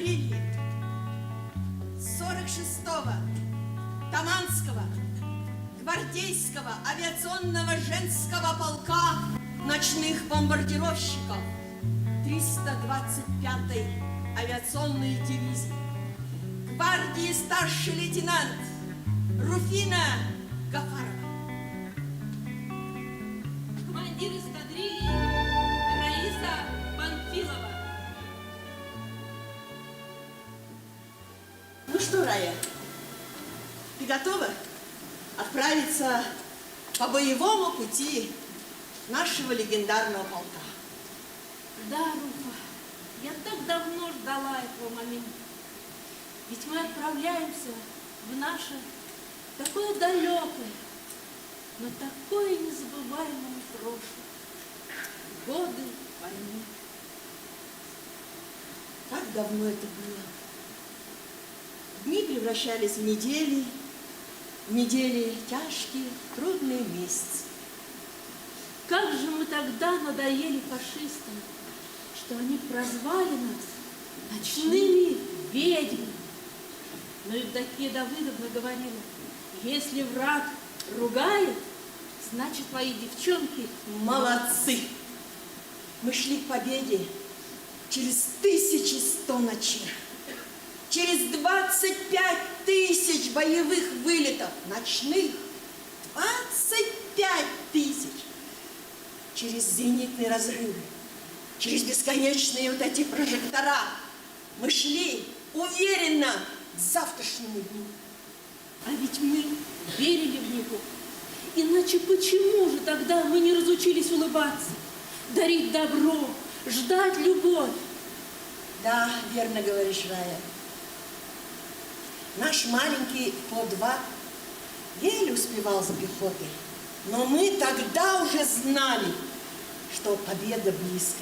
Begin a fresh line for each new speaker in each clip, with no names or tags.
эскадрильи 46-го Таманского гвардейского авиационного женского полка ночных бомбардировщиков 325-й авиационной дивизии, гвардии старший лейтенант Руфина Гафарова.
Командир эскадрильи Раиса Панфилова.
Ну что, Рая, ты готова отправиться по боевому пути нашего легендарного полка?
Да, Руфа, я так давно ждала этого момента. Ведь мы отправляемся в наше такое далекое, но такое незабываемое прошлое. Годы войны.
Как давно это было? Дни превращались в недели тяжкие, трудные месяцы.
Как же мы тогда надоели фашистам, что они прозвали нас ночными ведьмами. Но Евдокия Давыдовна говорила, если враг ругает, значит, мои девчонки
Молодцы! Мы шли к победе через 1100 ночей, через 25 тысяч боевых вылетов ночных, 25 тысяч, через зенитные разрывы, через бесконечные вот эти прожектора. Мы шли уверенно к завтрашнему дню.
А ведь мы верили в него. Иначе почему же тогда мы не разучились улыбаться, дарить добро, ждать любовь?
Да, верно говоришь, Рая. Наш маленький По-2 еле успевал за пехотой, но мы тогда уже знали, что победа близко.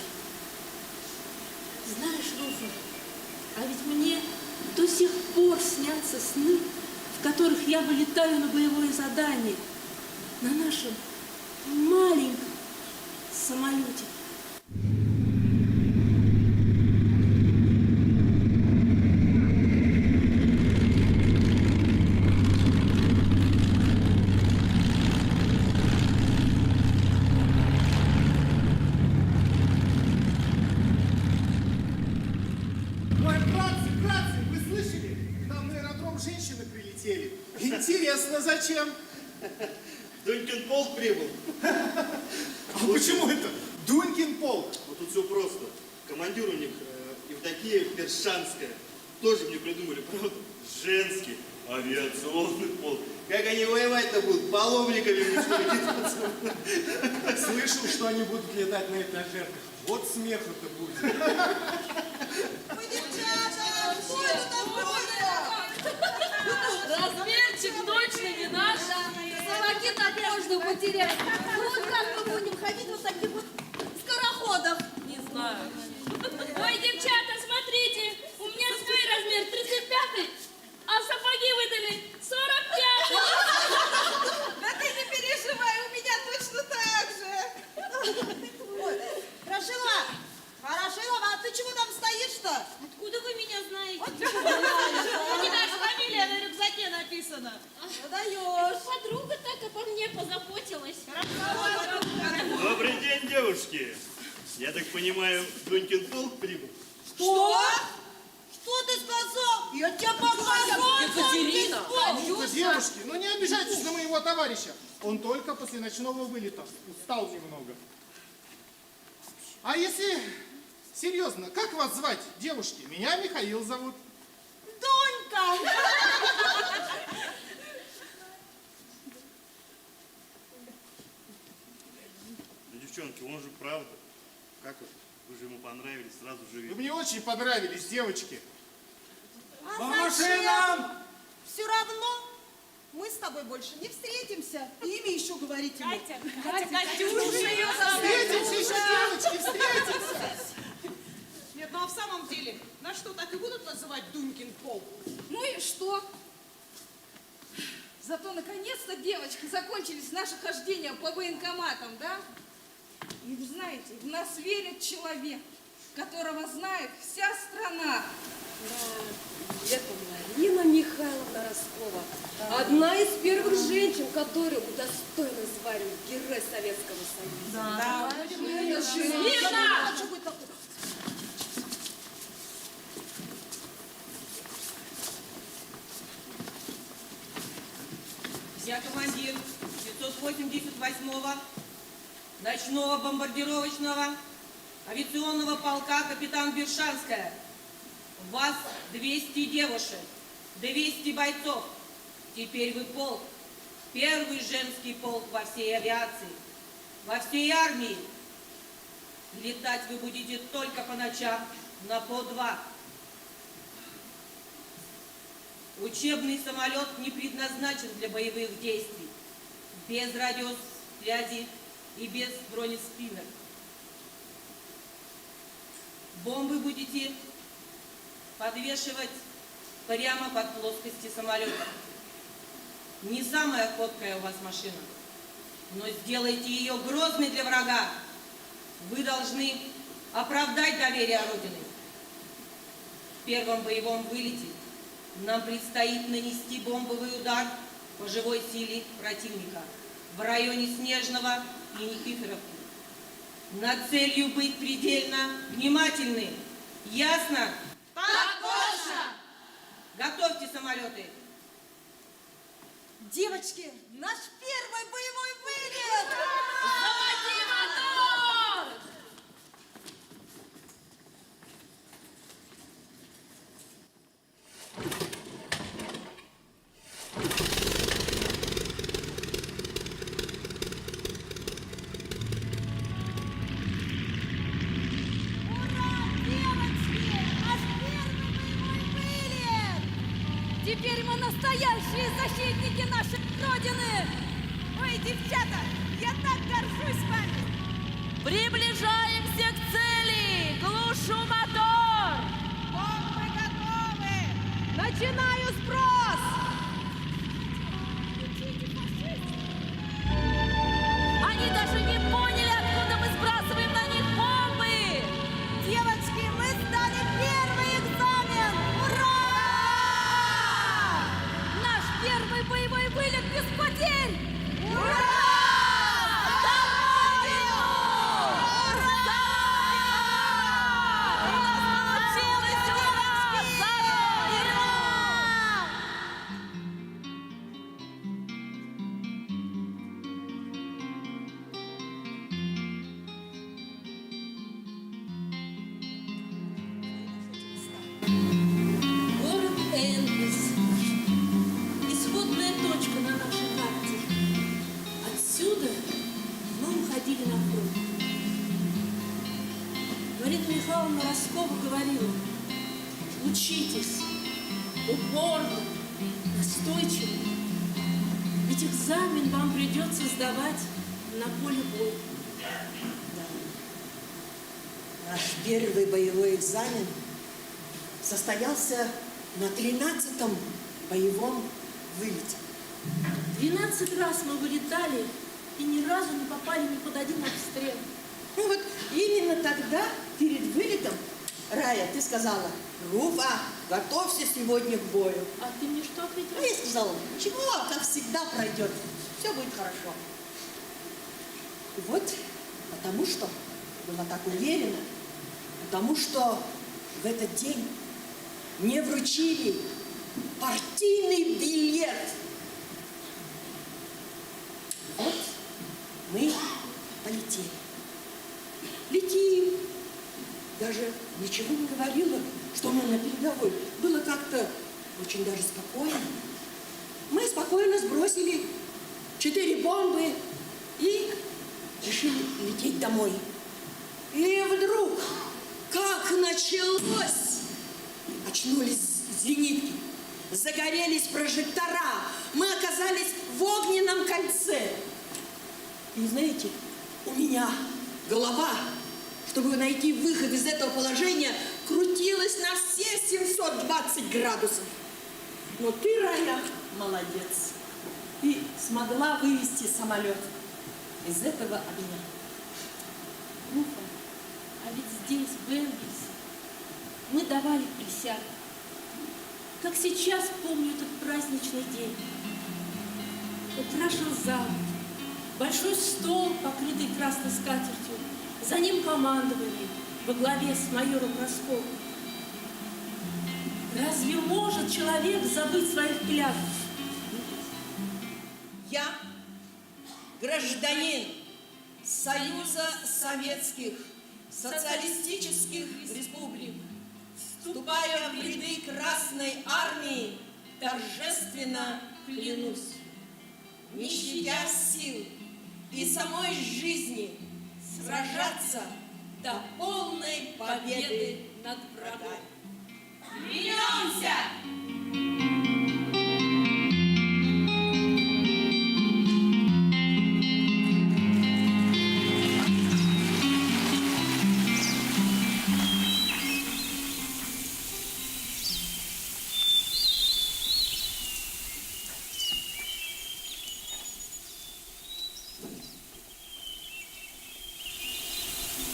Знаешь, Руфа, а ведь мне до сих пор снятся сны, в которых я вылетаю на боевое задание на нашем маленьком самолете.
Интересно, зачем?
Дунькин полк прибыл.
А почему это Дунькин полк?
Вот тут все просто. Командир у них Евдокия Першанская. Тоже мне придумали, правда? Женский авиационный полк. Как они воевать-то будут? Паломниками мне что ли?
Слышал, что они будут летать на этажерках. Вот смеху-то будет.
Ой, девчата, что это такое?
Размерчик точно не наш.
Собаки так можно потерять. Ну вот как мы будем ходить вот таких вот скороходов?
Не знаю. Ой, девчата, смотрите, у меня свой размер 35-й, а сапоги выдали 45-й.
Да ты не переживай, у меня точно так же. Ой, Хорошилова, а ты чего там стоишь-то?
Откуда вы меня знаете?
Вот
У меня же фамилия на рюкзаке написана.
даешь.
Подруга так обо мне позаботилась.
Добрый день, девушки. Я так понимаю, Дунькин полк прибыл?
Что? Что ты сказал? Я тебя поглажу.
Екатерина!
Ну-ка, девушки, ну не обижайтесь на моего товарища. Он только после ночного вылета устал немного. А если серьезно, как вас звать, девушки? Меня Михаил зовут.
Донька.
Да, девчонки, он же правда. Как вот? Вы же ему понравились, сразу же...
Вы мне очень понравились, девочки.
А
По
зачем?
машинам!
Все равно мы с тобой больше не встретимся. Имя еще говорить ему.
Катюша ее
Встретимся еще, девочки, встретимся!
Нет, ну а в самом деле, нас что, так и будут называть Дунькин полк?
Ну и что? Зато наконец-то, девочки, закончились наши хождения по военкоматам, да? И вы знаете, в нас верит человек, которого знает вся страна. которую удостоена звания Герой Советского Союза.
Да.
Я командир 588-го ночного бомбардировочного авиационного полка капитан Бершанская. У вас 200 девушек, 200 бойцов. Теперь вы полк, первый женский полк во всей авиации, во всей армии. Летать вы будете только по ночам на по 2. Учебный самолет не предназначен для боевых действий, без радиосвязи и без бронеспиннеров. Бомбы будете подвешивать прямо под плоскости самолета. Не самая ходкая у вас машина, но сделайте ее грозной для врага. Вы должны оправдать доверие Родины. В первом боевом вылете нам предстоит нанести бомбовый удар по живой силе противника в районе Снежного и Никифоровки. Над целью быть предельно внимательны. Ясно?
Так точно!
Готовьте самолеты.
Девочки, наш первый боевой вылет!
Заводи мотор! Теперь мы настоящие защитники нашей Родины! Ой, девчата, я так горжусь вами! Приближаемся к цели! Глушу мотор! Бомбы готовы! Начинаю сброс! Они даже не поняли, откуда мы сбрасываем на них бомбы! Девочки, мы сдали первый экзамен! Ура! Наш первый боевой вылет без потерь! Ура! За Родину! Ура! У нас получилось, девочки! За Родину!
Город Энгельс. Исходная точка на нашей карте. Отсюда мы уходили на фронт. Марина Михайловна Роскова говорила: учитесь упорно, настойчиво, ведь экзамен вам придется сдавать на поле боя.
Наш первый боевой экзамен состоялся на 13-м боевом вылете.
12 раз мы вылетали и ни разу не попали ни под один обстрел.
Ну вот именно тогда, перед вылетом, Рая, ты сказала: Руфа, готовься сегодня к бою.
А ты мне что ответила?
А я сказала: ничего, как всегда пройдет, все будет хорошо. И вот потому что была так уверена, потому что в этот день мне вручили партийный билет. Вот мы полетели. Летим. Даже ничего не говорила, что мы на передовой. Было как-то очень даже спокойно. Мы спокойно сбросили 4 бомбы и решили лететь домой. И вдруг, как началось, очнулись зенитки, загорелись прожектора, мы оказались в огненном кольце. И знаете, у меня голова, чтобы найти выход из этого положения, крутилась на все 720 градусов. Но ты, Рая, молодец. Ты смогла вывести самолет из этого огня.
Руфа, а ведь здесь, в Энгельсе, мы давали присягу. Как сейчас помню этот праздничный день. украшен зал. Большой стол, покрытый красной скатертью. За ним командование во главе с майором Росковым. Разве может человек забыть своих клятв?
Я, гражданин Союза Советских Социалистических Республик, вступая в ряды Красной Армии, торжественно клянусь, не щадя сил и самой жизни, сражаться до полной победы над врагами. Клянемся!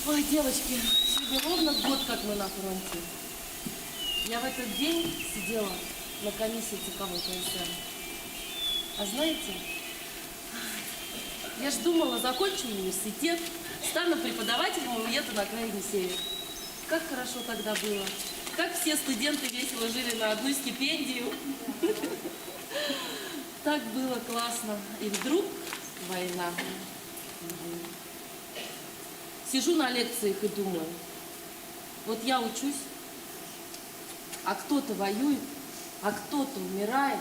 Ой, девочки, сегодня ровно год, как мы на фронте. Я в этот день сидела на комиссии ЦК ВКСР. А знаете, я ж думала, закончу университет, стану преподавателем и уеду на край Енисея. Как хорошо тогда было. Как все студенты весело жили на одну стипендию. Так было классно. И вдруг война. Сижу на лекциях и думаю, вот я учусь, а кто-то воюет, а кто-то умирает.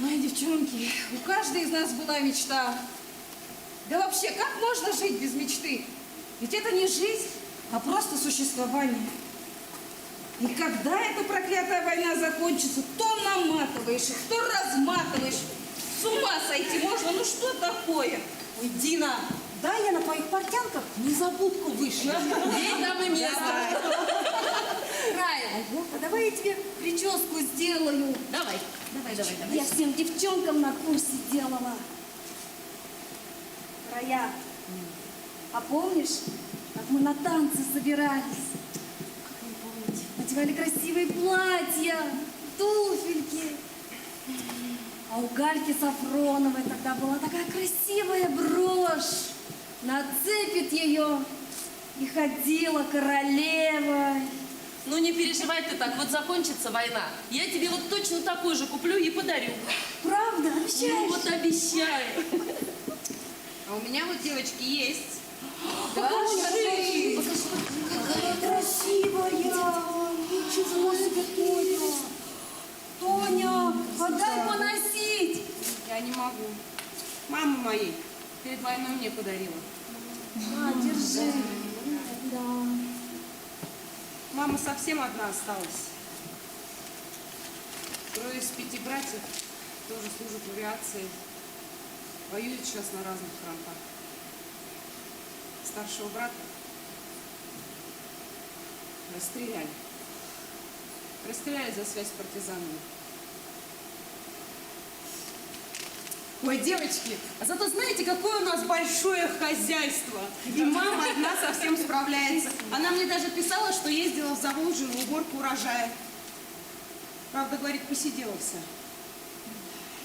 Ой, девчонки, у каждой из нас была мечта. Да вообще, как можно жить без мечты? Ведь это не жизнь, а просто существование. И когда эта проклятая война закончится, то наматываешь, то разматываешь. С ума сойти можно, ну что такое?
Ой, Дина, дай я на твоих портянках незабудку вышлю.
Ей там и место.
Рая, а давай я тебе прическу сделаю.
Давай.
Я всем девчонкам на курсе делала. Рая, а помнишь, как мы на танцы собирались? Как не помнить? Надевали красивые платья, туфельки. А у Гальки Сафроновой тогда была такая красивая брошь. Нацепит ее и ходила королевой.
Ну не переживай ты так, вот закончится война. Я тебе вот точно такой же куплю и подарю.
Правда? Обещаешь?
Ну вот обещаю.
А у меня вот, девочки, есть.
Покажи! Какая красивая! Ничего себе, Тоня! Тоня, подай поносить!
Я не могу. Мама моей перед войной мне подарила.
На, держи. Да.
Мама совсем одна осталась. 3 из 5 братьев тоже служат в авиации. Воюют сейчас на разных фронтах. Старшего брата расстреляли. Расстреляли за связь с партизанами. Ой, девочки, а зато знаете, какое у нас большое хозяйство. И мама одна совсем справляется. Она мне даже писала, что ездила в Заволжье на уборку урожая. Правда, говорит, посидела вся.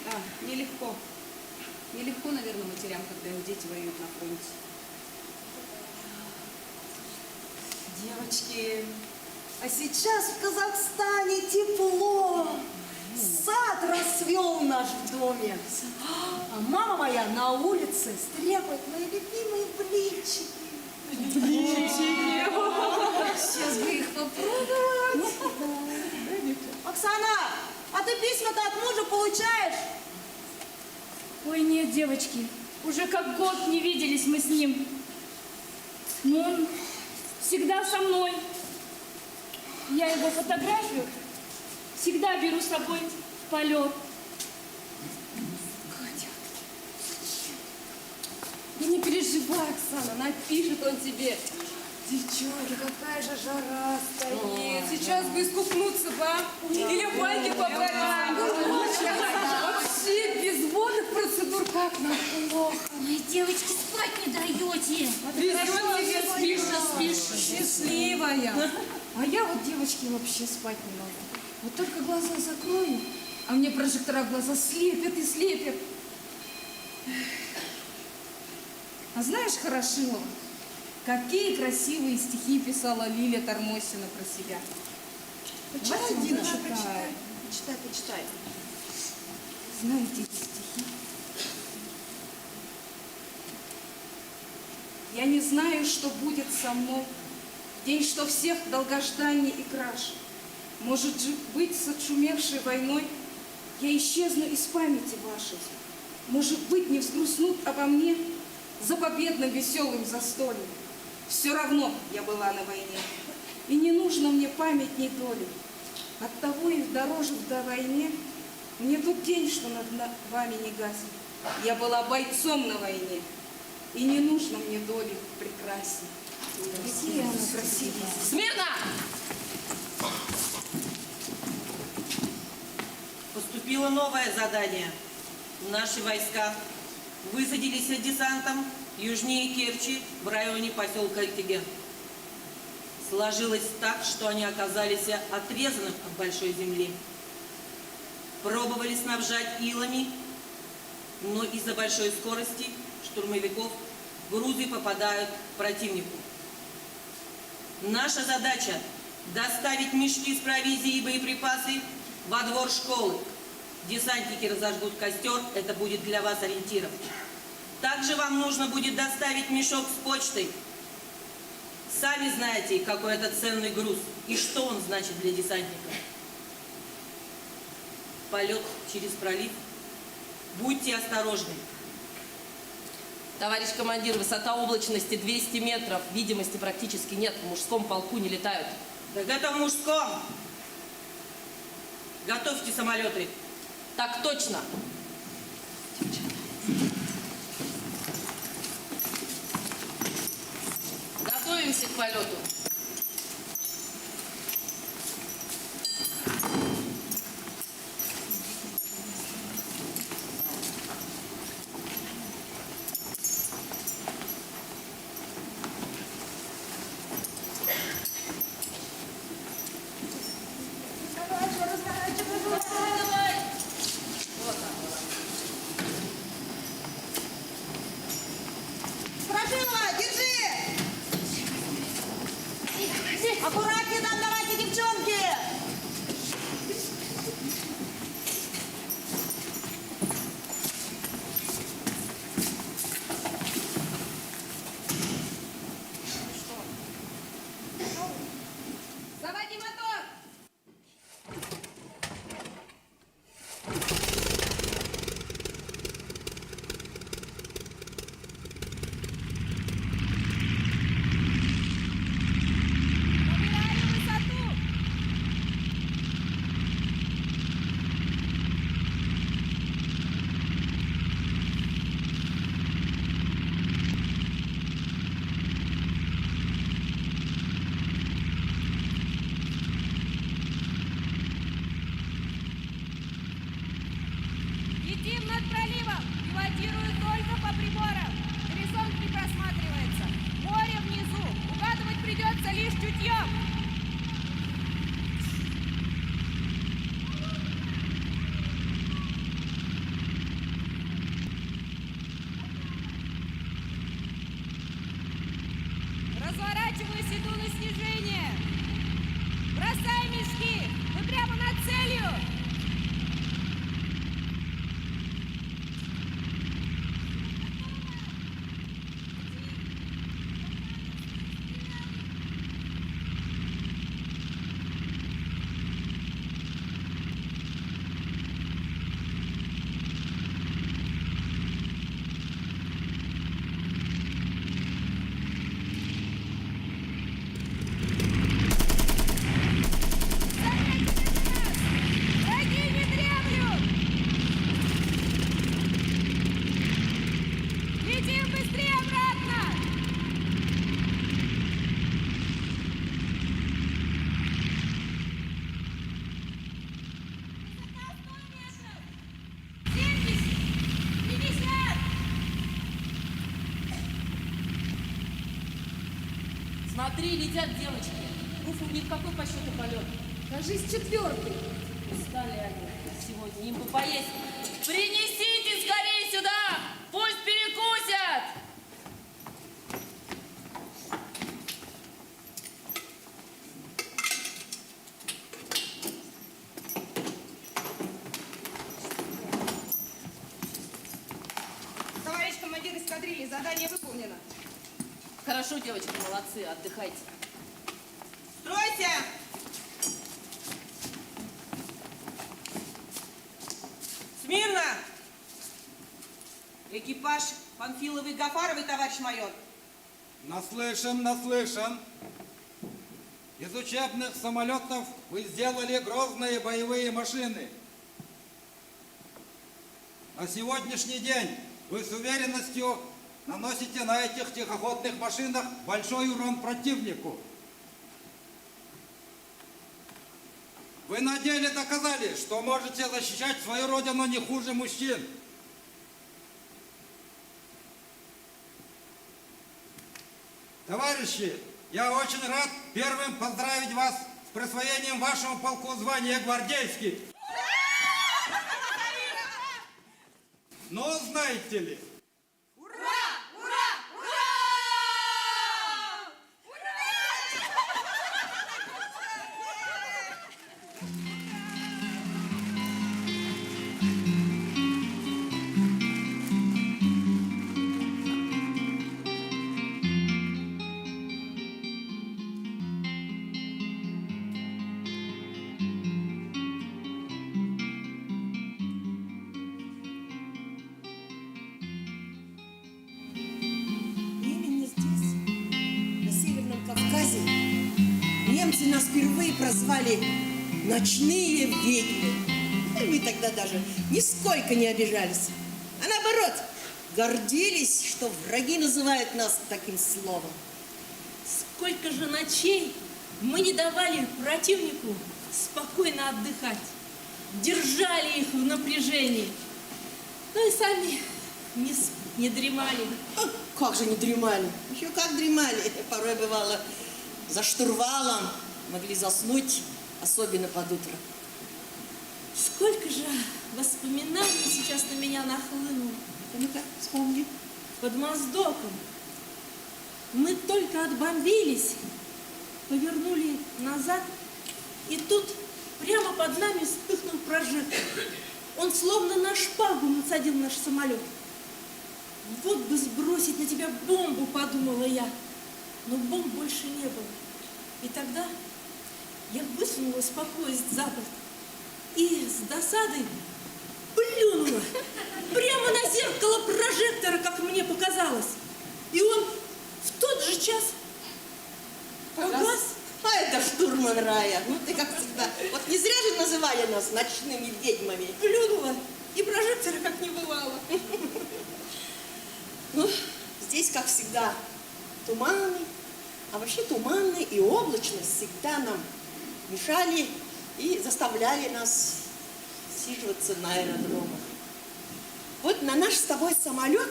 Да, нелегко. Нелегко, наверное, матерям, когда их дети воюют на фронте.
Девочки, а сейчас в Казахстане тепло. Сад расцвел наш в доме. А мама моя на улице стряпает мои любимые блинчики.
Сейчас бы их попробовать.
Оксана, а ты письма-то от мужа получаешь?
Ой, нет, девочки, уже как год не виделись мы с ним. Но он всегда со мной. Я его фотографию всегда беру с собой в полет.
Да не переживай, Оксана, напишет он тебе. Девчонки, какая же жара стоит. Сейчас бы искупнуться, ба. Или в баньке попасть. Вообще, без водных процедур как нам плохо.
Ой, девочки, спать не даете.
Спишь. Счастливая. А я вот, девочки, вообще спать не могу. Вот только глаза закрою, А мне прожектора в глаза слепят и слепят. А знаешь, Хорошилова, какие красивые стихи писала Лиля Тормосина про себя.
Почитай,
Давайте
Дина,
я
прочитай.
почитаю.
Почитай.
Знаете эти стихи? Я не знаю, что будет со мной в день, что всех долгожданий и краж. Может же быть, с отшумевшей войной я исчезну из памяти вашей. Может быть, не взгрустнут обо мне за победным веселым застольем. Все равно я была на войне, и не нужно мне память ни доли. Оттого и дороже в войне мне тот день, что над вами не гаснет. Я была бойцом на войне, и не нужно мне доли прекрасней. Какие она красивая.
Смирно! Поступило новое задание. Наши войска высадились с десантом южнее Керчи в районе поселка Теген. Сложилось так, что они оказались отрезаны от большой земли. Пробовали снабжать илами, но из-за большой скорости штурмовиков грузы попадают к противнику. Наша задача – доставить мешки с провизией и боеприпасы во двор школы. Десантники разожгут костер, это будет для вас ориентиром. Также вам нужно будет доставить мешок с почтой. Сами знаете, какой это ценный груз и что он значит для десантника. Полет через пролив. Будьте осторожны.
Товарищ командир, высота облачности 200 метров, видимости практически нет, в мужском полку не летают.
Так это в мужском. Готовьте самолеты.
Так точно. Готовимся к полету.
Строфилова, держи! Аккуратнее там, давайте, девчонки!
Заводи мотор!
Набираем высоту. Летим над проливом. Пилотирую только по приборам. Горизонт не просматривается. Море внизу. Угадывать придется лишь чутьем. Разворачиваюсь, иду на снижение. Бросай мешки. Мы прямо над целью. Враги не дремлют! Летим быстрее обратно! Высота 100 метров! 70! 50!
Смотри, летят девочки. Уфу, ни в какой по счету полет.
Кажись, четвертый.
Устали они. сегодня, им бы поесть.
Принесите скорее сюда! Пусть перекусят!
Товарищ командир эскадрильи, задание выполнено.
Хорошо, девочки, молодцы, отдыхайте.
Стройся! Смирно! Экипаж Панфиловый и Гафаровый, товарищ майор.
Наслышан, наслышан. Из учебных самолетов вы сделали грозные боевые машины. На сегодняшний день вы с уверенностью наносите на этих тихоходных машинах большой урон противнику. Вы на деле доказали, что можете защищать свою родину не хуже мужчин. Товарищи, я очень рад первым поздравить вас с присвоением вашему полку звания гвардейский. Но знаете ли,
Именно здесь, на Северном Кавказе, немцы нас впервые прозвали «ночные ведьмы». И мы тогда даже нисколько не обижались. А наоборот, гордились, что враги называют нас таким словом.
Сколько же ночей мы не давали противнику спокойно отдыхать. Держали их в напряжении. Ну и сами не дремали.
Как же не дремали? Еще как дремали. Порой бывало за штурвалом, могли заснуть, особенно под утро.
Сколько же воспоминаний сейчас на меня нахлынуло.
Ну-ка, вспомни.
Под Моздоком. Мы только отбомбились, повернули назад, и тут прямо под нами вспыхнул прожектор. Он словно на шпагу насадил наш самолет. Вот бы сбросить на тебя бомбу, подумала я. Но бомб больше не было. И тогда я высунулась по поезд за борт и с досадой плюнула прямо на зеркало прожектора, как мне показалось. И он в тот же час погас.
А это штурман рая. Ну ты как всегда. Вот не зря же называли нас ночными ведьмами.
Плюнула, и прожектора как не бывало.
Ну, здесь, как всегда, туманы. А вообще туманы и облачность всегда нам мешали и заставляли нас сиживаться на аэродромах. Вот на наш с тобой самолет,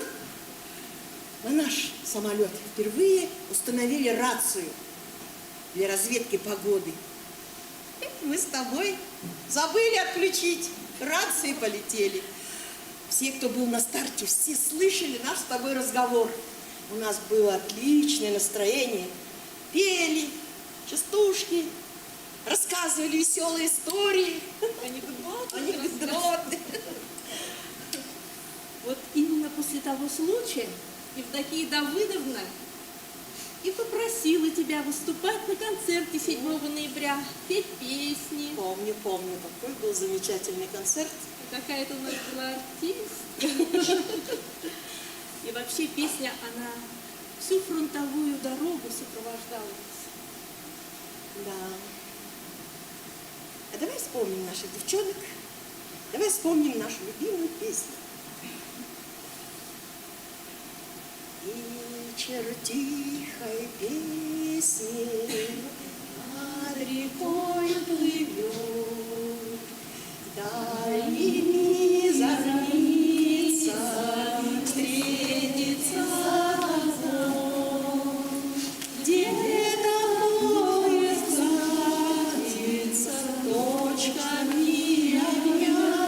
впервые установили рацию для разведки погоды. Мы с тобой забыли отключить, рации полетели. Все, кто был на старте, все слышали наш с тобой разговор. У нас было отличное настроение. Пели частушки, рассказывали веселые истории. Анекдоты.
Вот именно после того случая Евдокия Давыдовна и попросила тебя выступать на концерте 7 ноября, петь песни.
Помню, какой был замечательный концерт.
Какая-то у нас была артист. И вообще песня, она всю фронтовую дорогу сопровождала нас.
Да. А давай вспомним наших девчонок. Давай вспомним нашу любимую песню. Вечер тихой песни над рекой плывет, дальними зорница встретится огонь. Где-то поезд катится точками огня.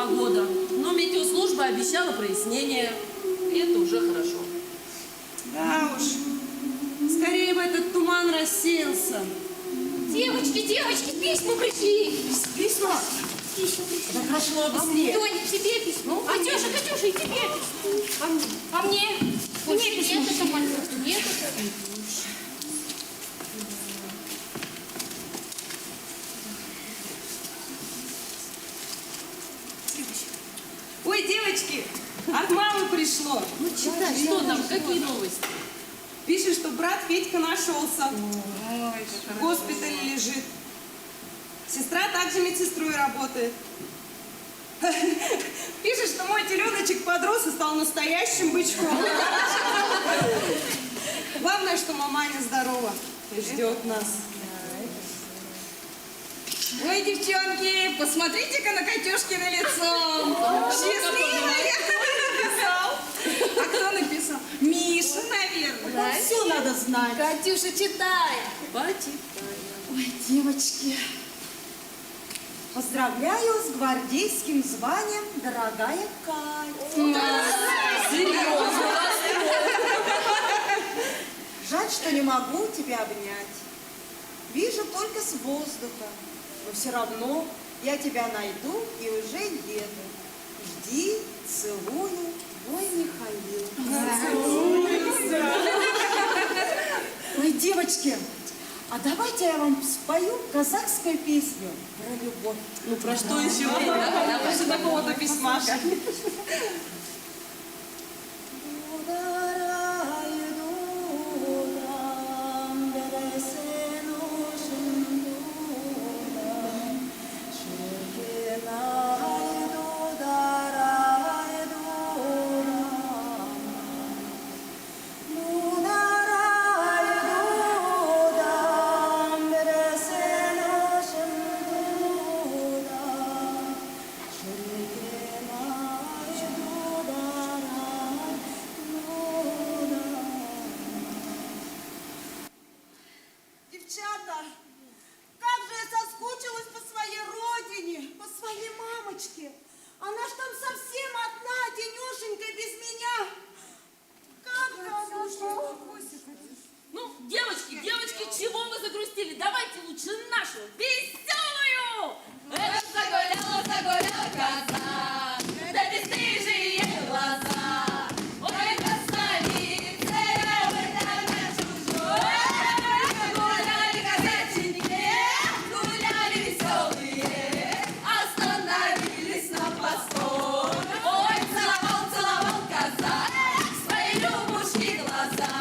погода. Но метеослужба обещала прояснение. И это уже хорошо.
Да уж, скорее бы этот туман рассеялся.
Девочки, письма пришли.
Письма? Да хорошо, быстрее.
Тоня, тебе письмо. Катюша, и тебе письмо. А мне? Мне письмо. Нет, это мое. Нет, это...
Ой, девочки, от мамы пришло.
Ну, читай, что там, какие новости?
Пишет, что брат Федька нашелся. В госпитале лежит. Сестра также медсестрой работает. Пишет, что мой теленочек подрос и стал настоящим бычком. Главное, что маманя здорова и ждет нас. Ой, девчонки, посмотрите-ка на Катюшкино лицо. Счастливая! Написал. А кто написал? Миша, наверное.
Все надо знать.
Катюша, читай.
Почитай.
Ой, девочки, поздравляю с гвардейским званием, дорогая Катя.
Серьезно?
Жаль, что не могу тебя обнять. Вижу только с воздуха, но все равно я тебя найду и уже еду. Жди, целую, твой Михаил. Ой, девочки, а давайте я вам спою казахскую песню про любовь.
Ну, про что еще? После такого-то письма.
Девчата, как же я соскучилась по своей родине, по своей мамочке. Она ж там совсем одна, денешенька, без меня. Как же она жила.
Ну, девочки, чего вы загрустили? Давайте лучше нашу веселую! Это загуляла коза, да бесстыжие глаза. Ой, красавица, ой, да чужой. Гуляли казаченьки, гуляли веселые, остановились на постой. Ой, целовал казак свои любушки глаза.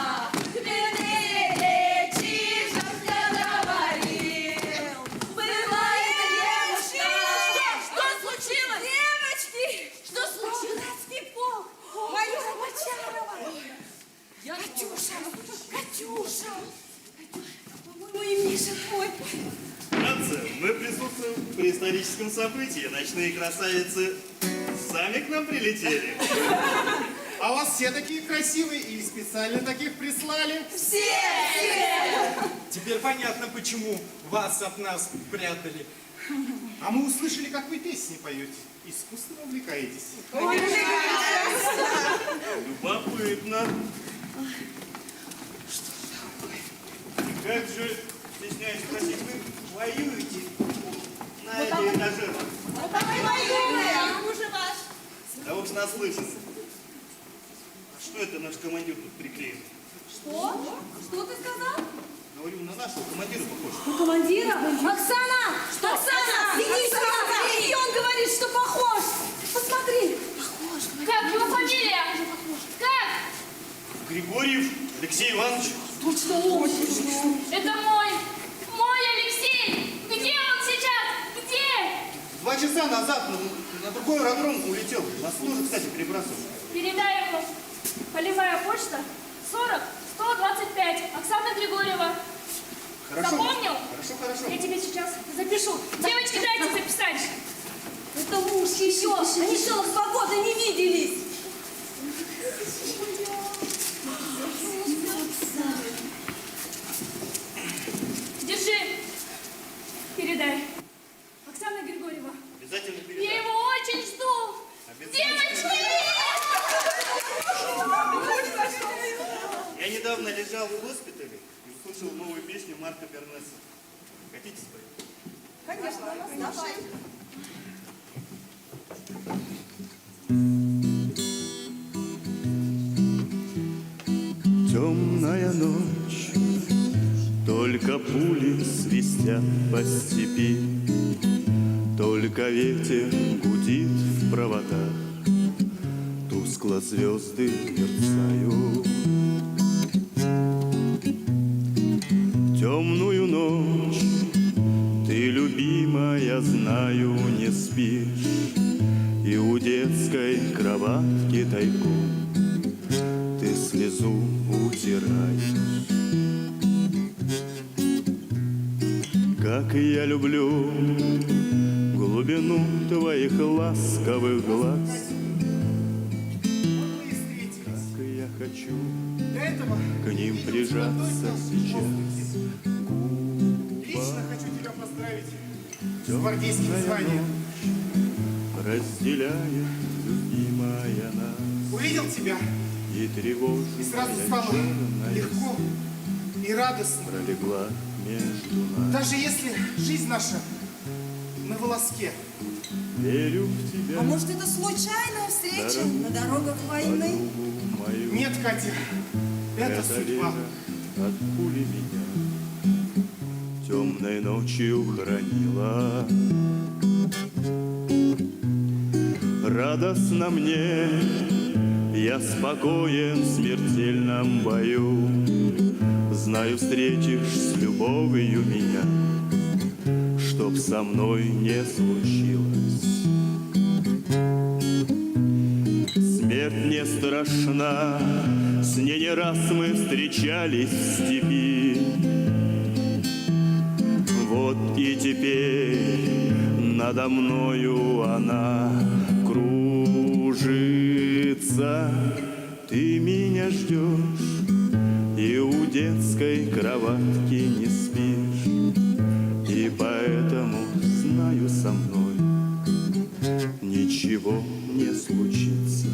Катюша, по-моему, и Миша твой.
Братцы, мы присутствуем при историческом событии. Ночные красавицы сами к нам прилетели.
А у вас все такие красивые и специально таких прислали?
Все!
Теперь понятно, почему вас от нас прятали.
А мы услышали, как вы песни поете. Искусственно увлекаетесь.
Любопытно. Как же, стесняюсь спросить, вы воюете на этих этажах? Да уж наслышан. А что это наш командир тут приклеил?
Что? Что ты сказал?
Говорю, на нашего командира похож.
На командира? Оксана!
Что? Оксана, иди сюда! И он говорит, что похож. Посмотри.
Как его фамилия? Как?
Григорьев Алексей Иванович.
Точно он.
Это мой Алексей! Где он сейчас? Где?
2 часа назад на другой аэродром улетел. Нас тоже, кстати, перебрасывал.
Передай ему. Полевая почта 40-125. Оксана Григорьева.
Хорошо.
Запомнил?
Хорошо.
Я тебе сейчас запишу. Девочки, дайте записать.
Это муж еще. Они целых 2 года не виделись.
Держи. Передай. Оксана Григорьева.
Обязательно
Я
передай.
его очень жду.
выпустил новую песню Марка Бернеса. Хотите спеть?
Конечно, давай.
Темная ночь, только пули свистят по степи, только ветер гудит в проводах, тускло звезды мерцают. Темную ночь ты, любимая, знаю, не спишь, и у детской кроватки тайком ты слезу утираешь. Как я люблю глубину твоих ласковых глаз, как я хочу к ним прижаться сейчас.
Лично хочу тебя поздравить с гвардейским званием.
Разделяет любимая нас,
Увидел тебя,
и тревожная
и сразу стало легко и радостно.
пролегла между нами.
Даже если жизнь наша на волоске.
Верю в тебя,
А может, это случайная встреча на дорогах войны?
подругу мою.
Нет, Катя, это судьба.
вера от пули меня темной ночью хранила. Радостно мне, я спокоен в смертельном бою. Знаю, встретишь с любовью меня, чтоб со мной не случилось. Смерть не страшна, с ней не раз мы встречались в степи. Вот и теперь надо мною она кружится. Ты меня ждешь и у детской кроватки не спишь, и поэтому, знаю, со мной ничего не случится.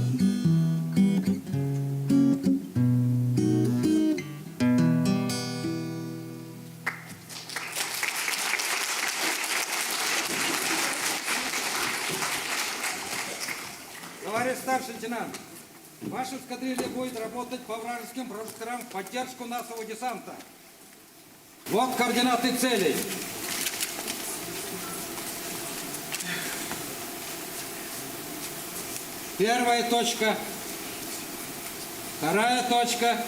Товарищ старший лейтенант, ваша эскадрилья будет работать по вражеским прожекторам в поддержку нашего десанта. Вот координаты целей. Первая точка, вторая точка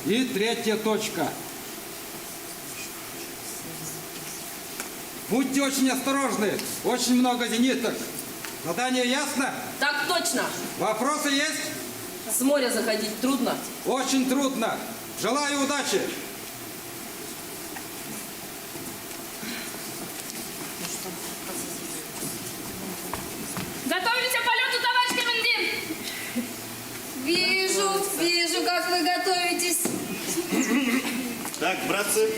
и третья точка. Будьте очень осторожны, очень много зениток. Задание ясно?
Так точно.
Вопросы есть?
С моря заходить трудно.
Очень трудно. Желаю удачи.
Готовимся к полету, товарищ командир!
Вижу, как вы готовитесь.
Так, братцы,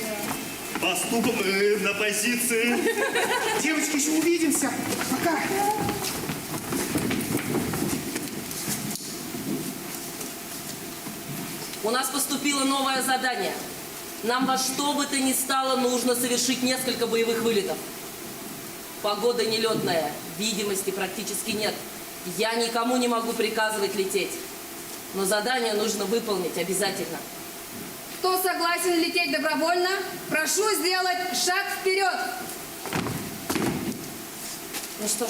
поступом на позиции.
Девочки, еще увидимся. Пока.
У нас поступило новое задание. Нам во что бы то ни стало нужно совершить несколько боевых вылетов. Погода нелетная, видимости практически нет. Я никому не могу приказывать лететь. Но задание нужно выполнить обязательно.
Кто согласен лететь добровольно, прошу сделать шаг вперед.
Ну что ж.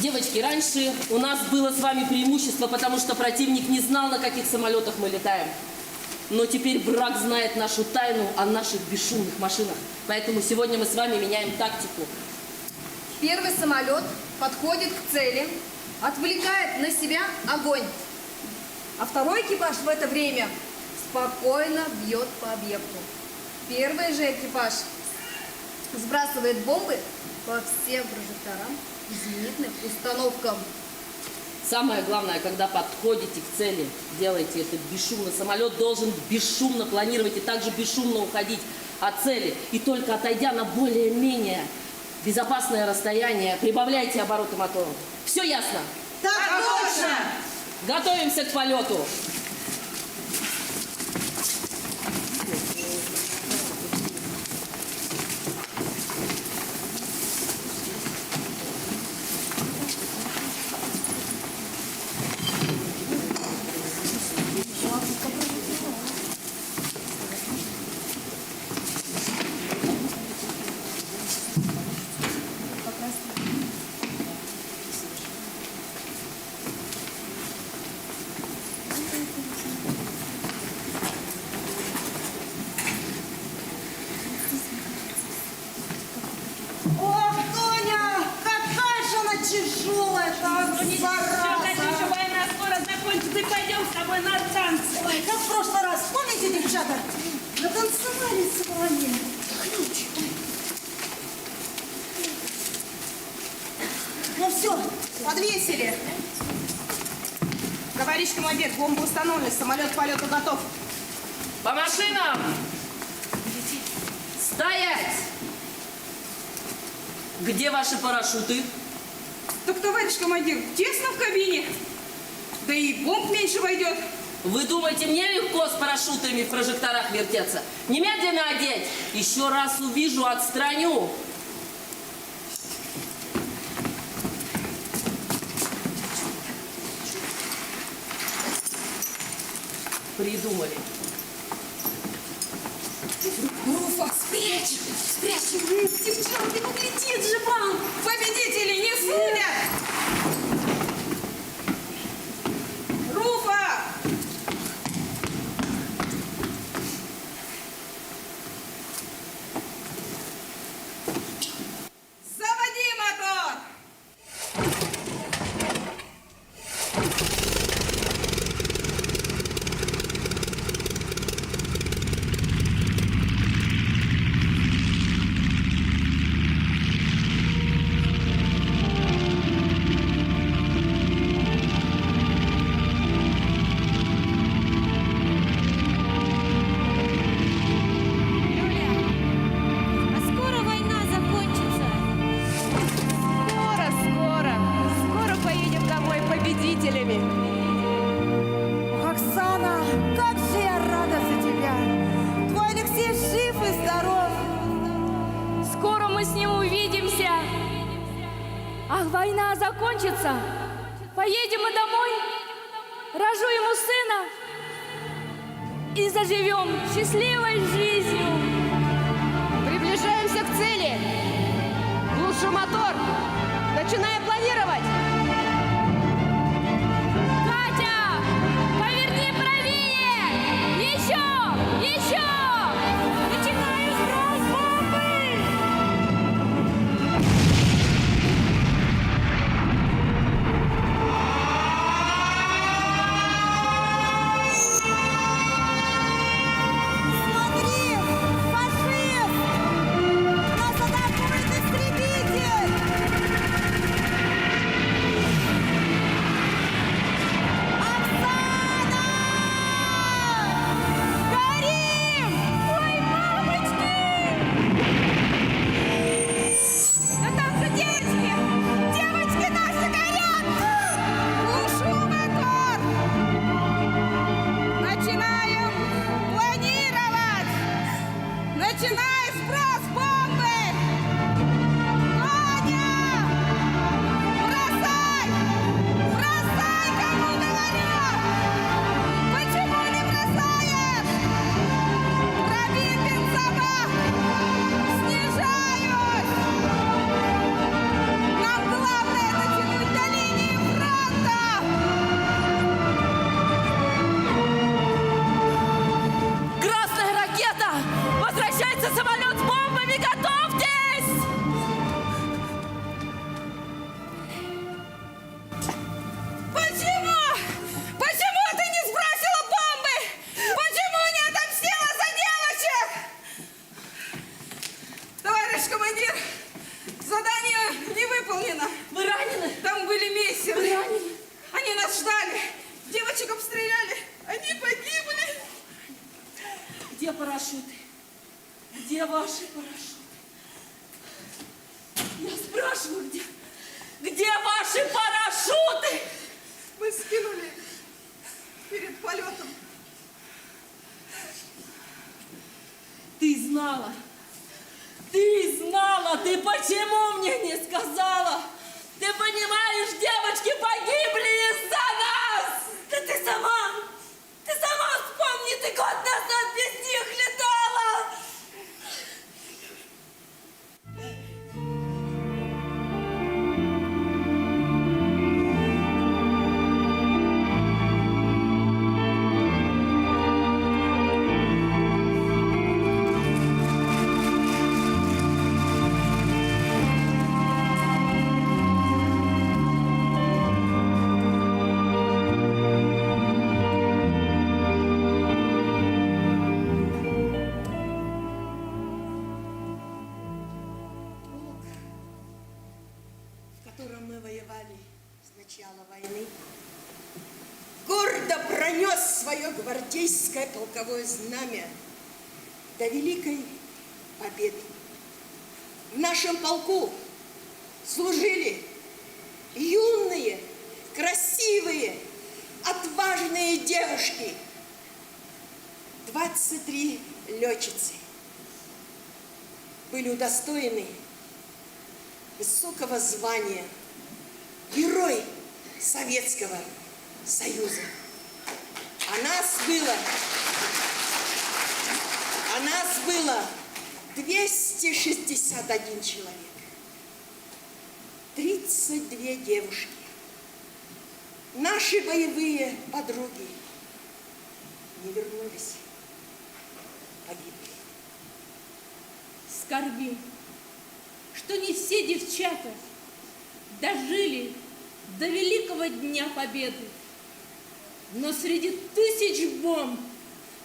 Девочки, раньше у нас было с вами преимущество, потому что противник не знал, на каких самолетах мы летаем. Но теперь враг знает нашу тайну о наших бесшумных машинах. Поэтому сегодня мы с вами меняем тактику.
Первый самолет подходит к цели, отвлекает на себя огонь. А второй экипаж в это время спокойно бьет по объекту. Первый же экипаж сбрасывает бомбы по всем прожекторам и зенитным установкам.
Самое главное, когда подходите к цели, делайте это бесшумно. Самолет должен бесшумно планировать и также бесшумно уходить от цели. И только отойдя на более-менее
Безопасное расстояние. Прибавляйте обороты мотора. Все ясно?
Так точно!
Готовимся к полету.
Ох, Тоня, какая же она тяжелая,
Катюша, война скоро закончится, и пойдем с тобой на танцы.
Ой, как в прошлый раз, помните, девчата? Натанцевали с вами.
Ну все, подвесили. Товарищ командир, бомба установлена, самолет к полету готов.
По машинам! Стоять! Где ваши парашюты?
Так, товарищ командир, тесно в кабине. Да и бомб меньше войдет.
Вы думаете, мне легко с парашютами в прожекторах вертеться? Немедленно одеть! Еще раз увижу, отстраню. Придумали.
Руфа, спрячь! Спрячь! Девчонки, ну летит же вам! Победители не судят! Руфа! Заводи мотор!
А скоро война закончится?
Скоро поедем домой победителями.
Оксана, как же я рада за тебя. Твой Алексей жив и здоров.
Скоро мы с ним увидимся. Ах, война закончится. Поедем мы домой, рожу ему сына и заживем счастливой жизнью.
Приближаемся к цели. Глушу мотор. Начинаем планировать.
Катя, поверни правее! Еще! Еще! Начинаю сброс бомбы!
Смотри, фашист! Нас атакует истребитель!
знала. Ты знала, ты почему мне не сказала? Ты понимаешь, девочки погибли из-за нас! Да ты сама вспомни, ты год назад без них летала!
В котором мы воевали с начала войны, гордо пронес свое гвардейское полковое знамя до великой победы. В нашем полку служили юные, красивые, отважные девушки, 23 летчицы. Были удостоены высокого звания Герой Советского Союза. А нас было 261 человек, 32 девушки. Наши боевые подруги не вернулись, погибли.
Скорбим, что не все девчата дожили до великого Дня Победы. Но среди тысяч бомб,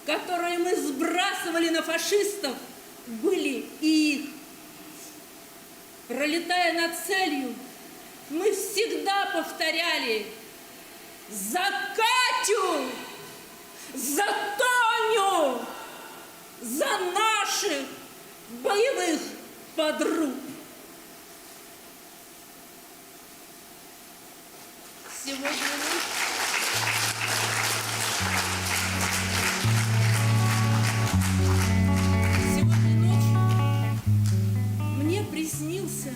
которые мы сбрасывали на фашистов, были и их. Пролетая над целью, мы всегда повторяли: за Катю, за Тоню, за наших боевых подруг. Сегодня ночью мне приснился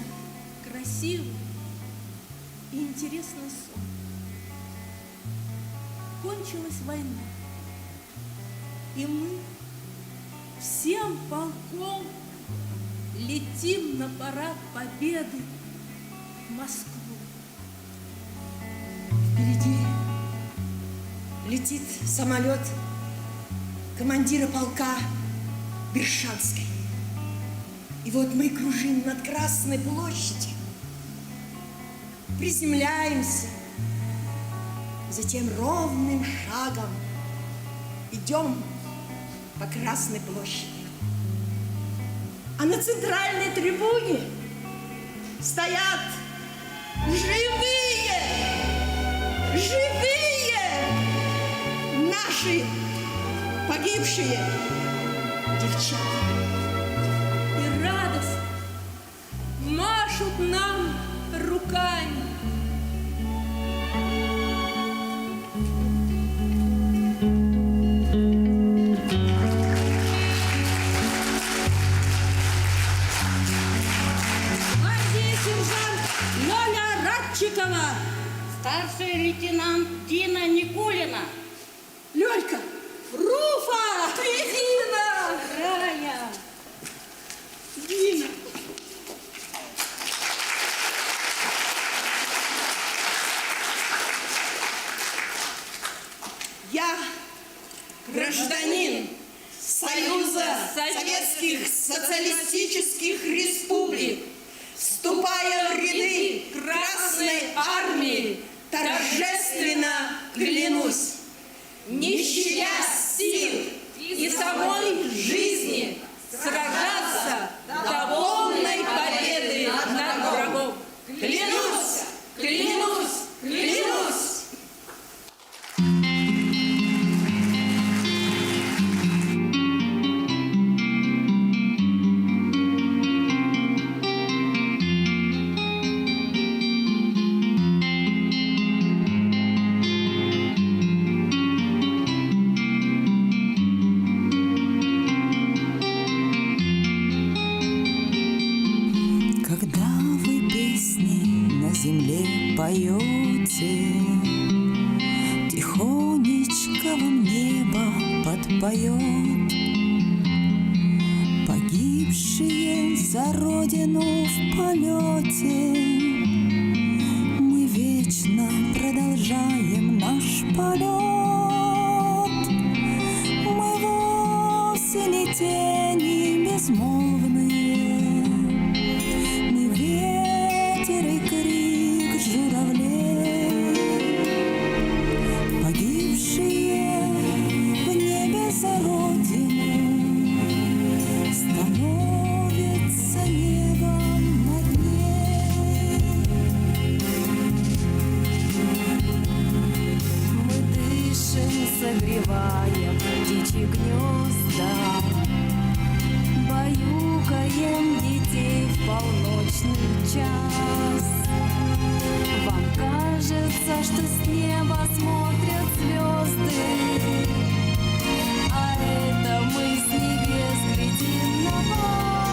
красивый и интересный сон. Кончилась война, и мы всем полком летим на парад Победы в Москву.
Впереди летит самолет командира полка Бершанской. И вот мы кружим над Красной площадью, приземляемся, затем ровным шагом идем по Красной площади. А на центральной трибуне стоят живые наши погибшие девчата.
И радостно машут нам руками.
Гвардии сержант Лёля Радчикова, старший лейтенант Дина Никулина.
Лёлька! Руфа!
Дина!
Рая!
Дина!
Я гражданин Союза Советских Социалистических Республик, вступая в ряды Красной Армии, торжественно клянусь, не щадя сил и самой жизни, сражаться до полной победы над врагом. Клянусь! Клянусь! Клянусь!
земле поете, тихонечко вам небо подпоет. Погибшие за родину в полете, мы вечно продолжаем наш полет. Мы вовсе не тени безмолвные, мы ветер и крик журавлей. Погибшие в небе за родину становятся небом над ней. Мы дышим, согревая птичьи гнезда, баюкаем детей в полночный час. Вам кажется, что с неба смотрят звезды, а это мы с небес глядим на вас.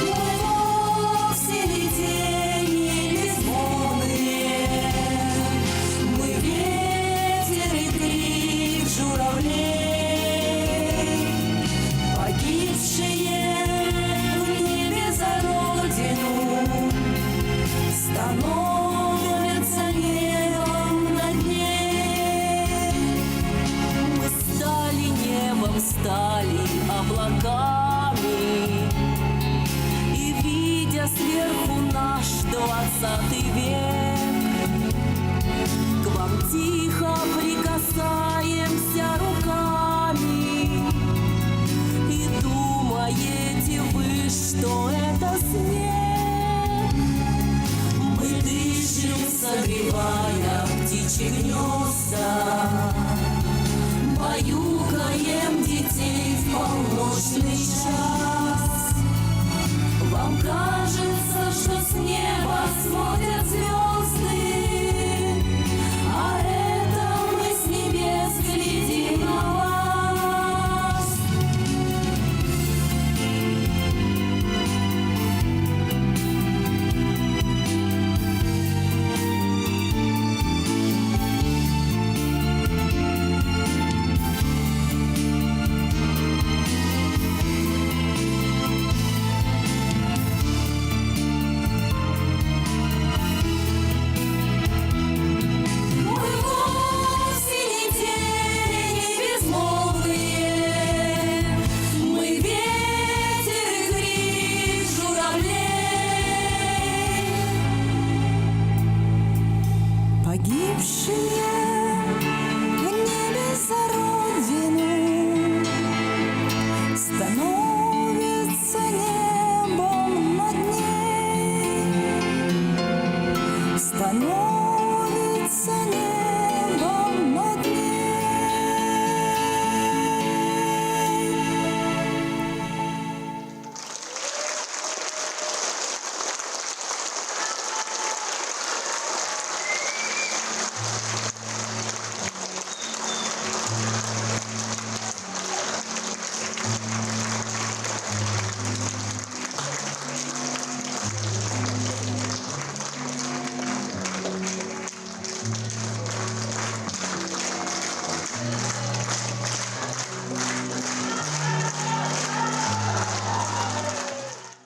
Мы вовсе не тени безмолвные, мы ветер и крик журавлей. Погибшие в небе за родину становятся небом над ней. Мы стали небом, стали облаками, и, видя сверху наш 20 век, к вам тихо прикасаемся руками. И думаете вы, что это снег? Мы дышим, согревая птичьи гнезда, баюкаем детей в полночный час.